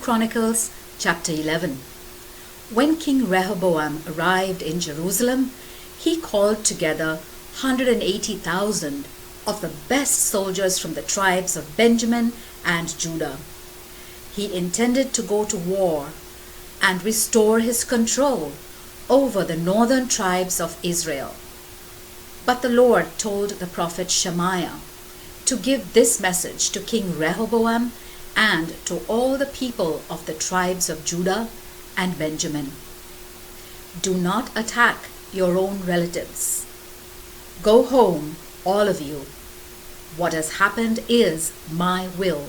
Chronicles chapter 11. When King Rehoboam arrived in Jerusalem, he called together 180,000 of the best soldiers from the tribes of Benjamin and Judah. He intended to go to war and restore his control over the northern tribes of Israel. But the Lord told the prophet Shemaiah to give this message to King Rehoboam and to all the people of the tribes of Judah and Benjamin. Do not attack your own relatives. Go home, all of you. What has happened is my will.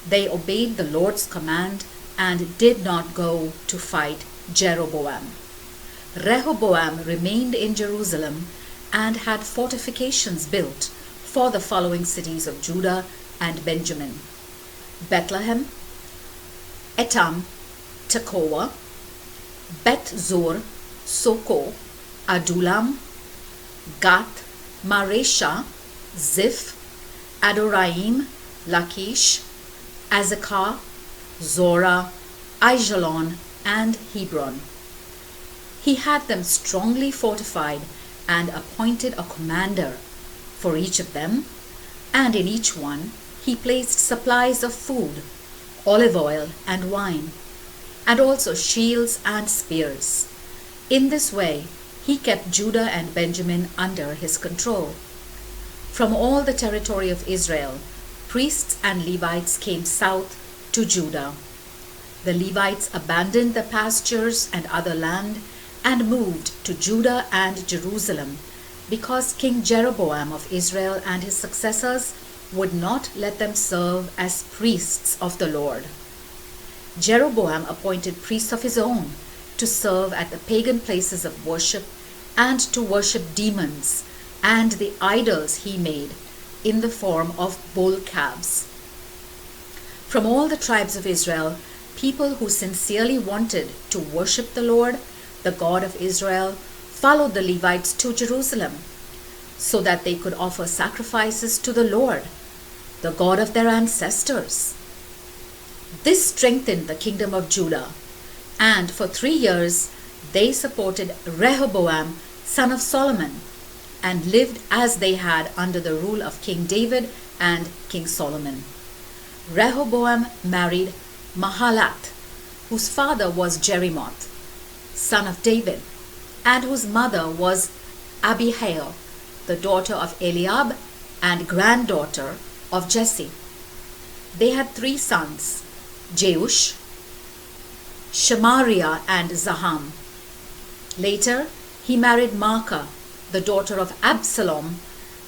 They obeyed the Lord's command and did not go to fight Jeroboam. Rehoboam remained in Jerusalem and had fortifications built for the following cities of Judah and Benjamin: Bethlehem, Etam, Tekoa, Beth-zur, Soko, Adullam, Gath, Maresha, Ziph, Adoraim, Lachish, Azekah, Zorah, Aijalon, and Hebron. He had them strongly fortified and appointed a commander for each of them, and in each one he placed supplies of food, olive oil, and wine, and also shields and spears. In this way he kept Judah and Benjamin under his control. From all the territory of Israel, priests and Levites came south to Judah. The Levites abandoned the pastures and other land and moved to Judah and Jerusalem because King Jeroboam of Israel and his successors would not let them serve as priests of the Lord. Jeroboam appointed priests of his own to serve at the pagan places of worship and to worship demons and the idols he made in the form of bull calves. From all the tribes of Israel, people who sincerely wanted to worship the Lord, the God of Israel, followed the Levites to Jerusalem so that they could offer sacrifices to the Lord, the God of their ancestors. This strengthened the kingdom of Judah, and for 3 years they supported Rehoboam, son of Solomon, and lived as they had under the rule of King David and King Solomon. Rehoboam married Mahalath, whose father was Jerimoth, son of David, and whose mother was Abihail, the daughter of Eliab and granddaughter of Jesse. They had 3 sons, Jeush, Shemariah, and Zaham. Later he married Maacah, the daughter of Absalom,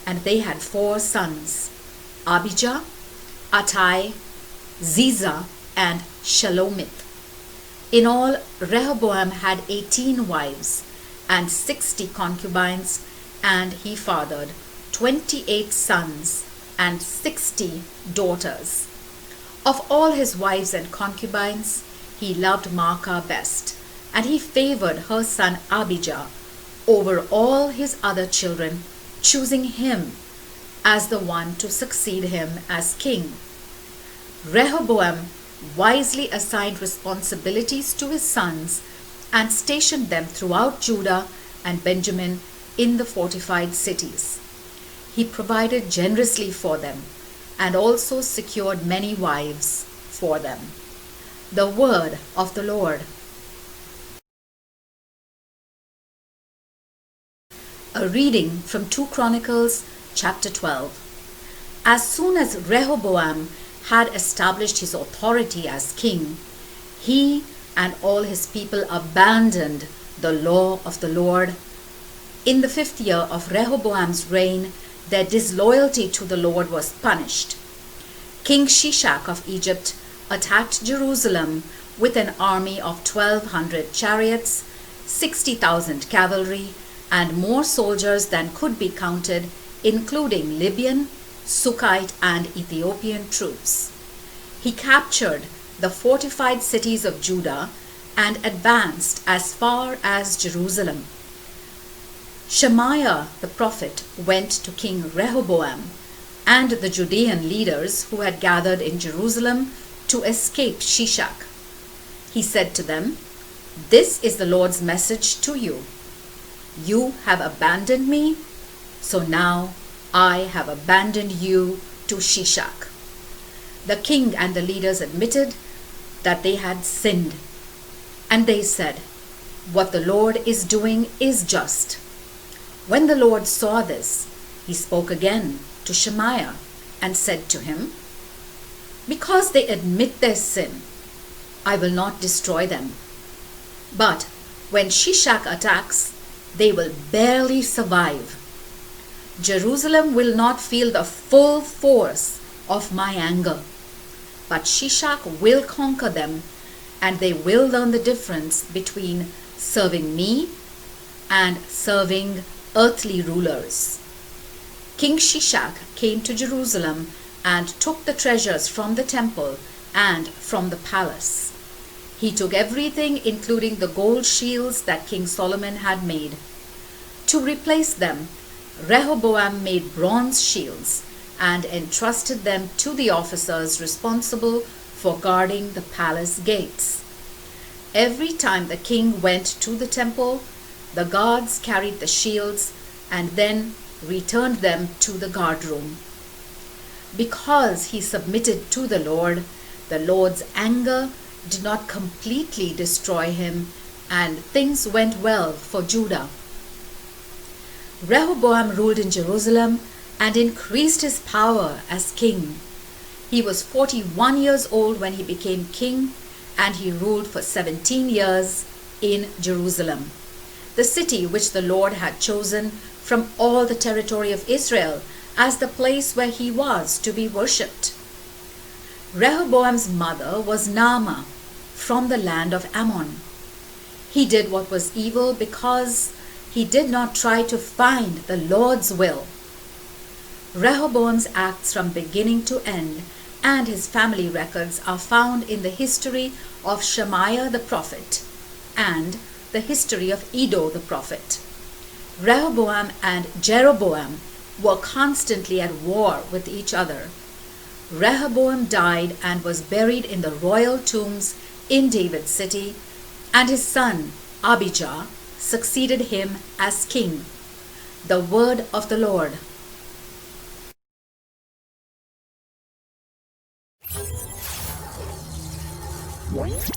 and they had 4 sons, Abijah, Attai, Ziza, and Shalomith. In all, Rehoboam had 18 wives and 60 concubines, and he fathered 28 sons and 60 daughters. Of all his wives and concubines, he loved Maacah best, and he favored her son Abijah over all his other children, choosing him as the one to succeed him as king. Rehoboam wisely assigned responsibilities to his sons and stationed them throughout Judah and Benjamin in the fortified cities. He provided generously for them and also secured many wives for them. The word of the Lord. A reading from 2 Chronicles chapter 12. As soon as Rehoboam had established his authority as king, he and all his people abandoned the law of the Lord. In the 5th year of Rehoboam's reign, their disloyalty to the Lord was punished. King Shishak of Egypt attacked Jerusalem with an army of 1,200 chariots, 60,000 cavalry, and more soldiers than could be counted, including Libyan, Sukkite, and Ethiopian troops. He captured the fortified cities of Judah and advanced as far as Jerusalem. Shemaiah the prophet went to King Rehoboam and the Judean leaders who had gathered in Jerusalem to escape Shishak. He said to them, "This is the Lord's message to you. You have abandoned me, so now I have abandoned you to Shishak." The king and the leaders admitted that they had sinned, and they said, "What the Lord is doing is just." When the Lord saw this, he spoke again to Shemaiah and said to him, "Because they admit their sin, I will not destroy them. But when Shishak attacks, they will barely survive. Jerusalem will not feel the full force of my anger, but Shishak will conquer them, and they will learn the difference between serving me and serving earthly rulers." King Shishak came to Jerusalem and took the treasures from the temple and from the palace. He took everything, including the gold shields that King Solomon had made. To replace them, Rehoboam made bronze shields and entrusted them to the officers responsible for guarding the palace gates. Every time the king went to the temple, the guards carried the shields and then returned them to the guard room. Because he submitted to the Lord's anger did not completely destroy him, and things went well for Judah. Rehoboam ruled in Jerusalem and increased his power as king. He was 41 years old when he became king, and he ruled for 17 years in Jerusalem, the city which the Lord had chosen from all the territory of Israel as the place where he was to be worshipped. Rehoboam's mother was Naamah from the land of Ammon. He did what was evil because he did not try to find the Lord's will. Rehoboam's acts from beginning to end and his family records are found in the history of Shemaiah the prophet and the history of Iddo the prophet. Rehoboam and Jeroboam were constantly at war with each other. Rehoboam died and was buried in the royal tombs in David's city, and his son Abijah succeeded him as king. The word of the Lord.